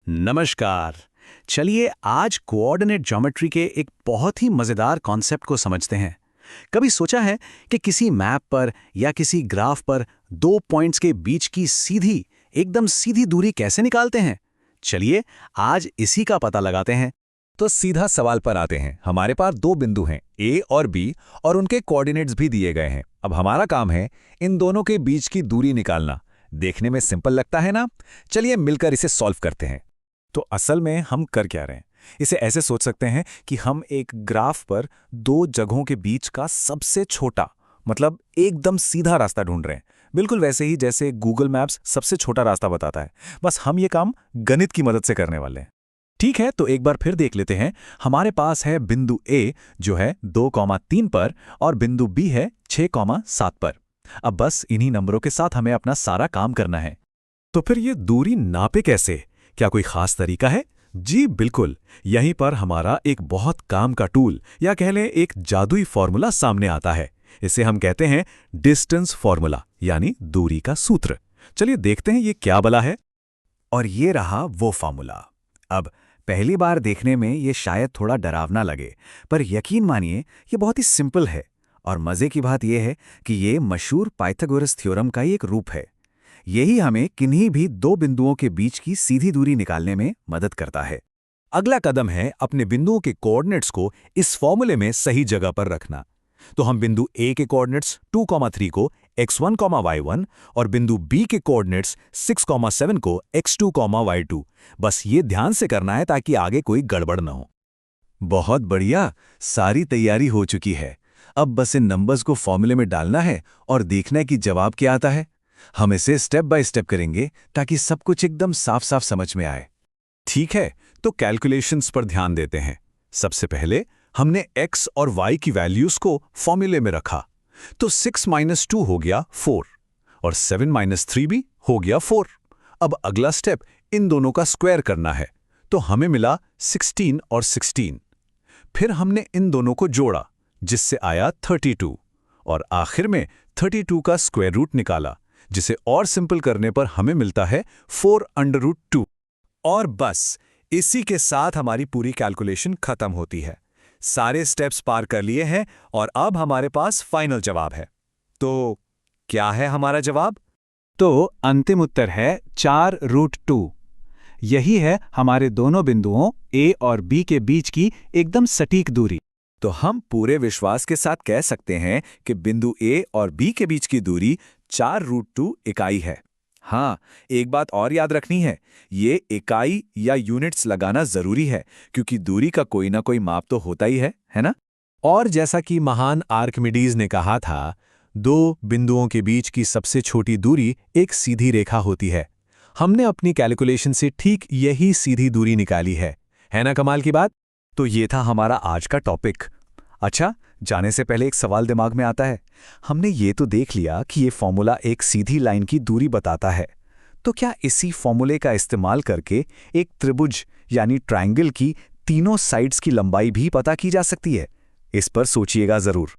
नमस्कार। चलिए आज कोऑर्डिनेट ज्योमेट्री के एक बहुत ही मजेदार कॉन्सेप्ट को समझते हैं। कभी सोचा है कि किसी मैप पर या किसी ग्राफ पर दो पॉइंट्स के बीच की एकदम सीधी दूरी कैसे निकालते हैं? चलिए आज इसी का पता लगाते हैं। तो सीधा सवाल पर आते हैं। हमारे पास दो बिंदु हैं ए और बी और उनके कोऑर्डिनेट्स भी दिए गए हैं। अब हमारा काम है इन दोनों के बीच की दूरी निकालना। देखने में सिंपल लगता है ना? चलिए मिलकर इसे सॉल्व करते हैं। तो असल में हम कर क्या रहे हैं? इसे ऐसे सोच सकते हैं कि हम एक ग्राफ पर दो जगहों के बीच का सबसे छोटा मतलब एकदम सीधा रास्ता ढूंढ रहे हैं। बिल्कुल वैसे ही जैसे गूगल मैप्स सबसे छोटा रास्ता बताता है। बस हम ये काम गणित की मदद से करने वाले हैं। ठीक है, तो एक बार फिर देख लेते हैं। हमारे पास है बिंदु ए जो है 2,3 पर और बिंदु बी है 6,7 पर। अब बस इन्हीं नंबरों के साथ हमें अपना सारा काम करना है। तो फिर ये दूरी नापे कैसे? क्या कोई खास तरीका है? जी बिल्कुल, यहीं पर हमारा एक बहुत काम का टूल या कह लें एक जादुई फॉर्मूला सामने आता है। इसे हम कहते हैं डिस्टेंस फॉर्मूला यानी दूरी का सूत्र। चलिए देखते हैं ये क्या बला है। और ये रहा वो फॉर्मूला। अब पहली बार देखने में ये शायद थोड़ा डरावना लगे, पर यकीन मानिए ये बहुत ही सिंपल है। और मजे की बात यह है कि ये मशहूर पाइथागोरस थ्योरम का ही एक रूप है। यही हमें किन्हीं भी दो बिंदुओं के बीच की सीधी दूरी निकालने में मदद करता है। अगला कदम है अपने बिंदुओं के कोऑर्डिनेट्स को इस फॉर्मूले में सही जगह पर रखना। तो हम बिंदु ए के कोऑर्डिनेट्स 2,3 को x1, y1 और बिंदु बी के कोऑर्डिनेट्स 6,7 को x2, y2 बस ये ध्यान से करना है ताकि आगे कोई गड़बड़ न हो। बहुत बढ़िया, सारी तैयारी हो चुकी है। अब बस इन नंबर्स को फॉर्मूले में डालना है और देखना है कि जवाब क्या आता है। हम इसे स्टेप बाय स्टेप करेंगे ताकि सब कुछ एकदम साफ साफ समझ में आए। ठीक है, तो कैलकुलेशंस पर ध्यान देते हैं। सबसे पहले हमने x और y की वैल्यूज को फॉर्मूले में रखा। तो 6 - 2 हो गया 4 और 7 - 3 भी हो गया 4। अब अगला स्टेप इन दोनों का स्क्वायर करना है। तो हमें मिला 16 और 16। फिर हमने इन दोनों को जोड़ा जिससे आया 32 और आखिर में 32 का स्क्वायर रूट निकाला जिसे और सिंपल करने पर हमें मिलता है 4√2। और बस इसी के साथ हमारी पूरी कैलकुलेशन खत्म होती है। सारे स्टेप्स पार कर लिए हैं और अब हमारे पास फाइनल जवाब है। तो क्या है हमारा जवाब? तो अंतिम उत्तर है 4√2। यही है हमारे दोनों बिंदुओं ए और बी के बीच की एकदम सटीक दूरी। तो हम पूरे विश्वास के साथ कह सकते हैं कि बिंदु ए और बी के बीच की दूरी 4√2 इकाई है। हाँ, एक बात और याद रखनी है, ये इकाई या यूनिट्स लगाना जरूरी है क्योंकि दूरी का कोई ना कोई माप तो होता ही है ना? और जैसा कि महान आर्किमिडीज ने कहा था, दो बिंदुओं के बीच की सबसे छोटी दूरी एक सीधी रेखा होती है। हमने अपनी कैलकुलेशन से ठीक यही सीधी दूरी निकाली है ना कमाल की बात? तो ये था हमारा आज का टॉपिक। अच्छा, जाने से पहले एक सवाल दिमाग में आता है। हमने ये तो देख लिया कि ये फॉर्मूला एक सीधी लाइन की दूरी बताता है, तो क्या इसी फॉर्मूले का इस्तेमाल करके एक त्रिभुज यानी ट्रायंगल की तीनों साइड्स की लंबाई भी पता की जा सकती है? इस पर सोचिएगा जरूर।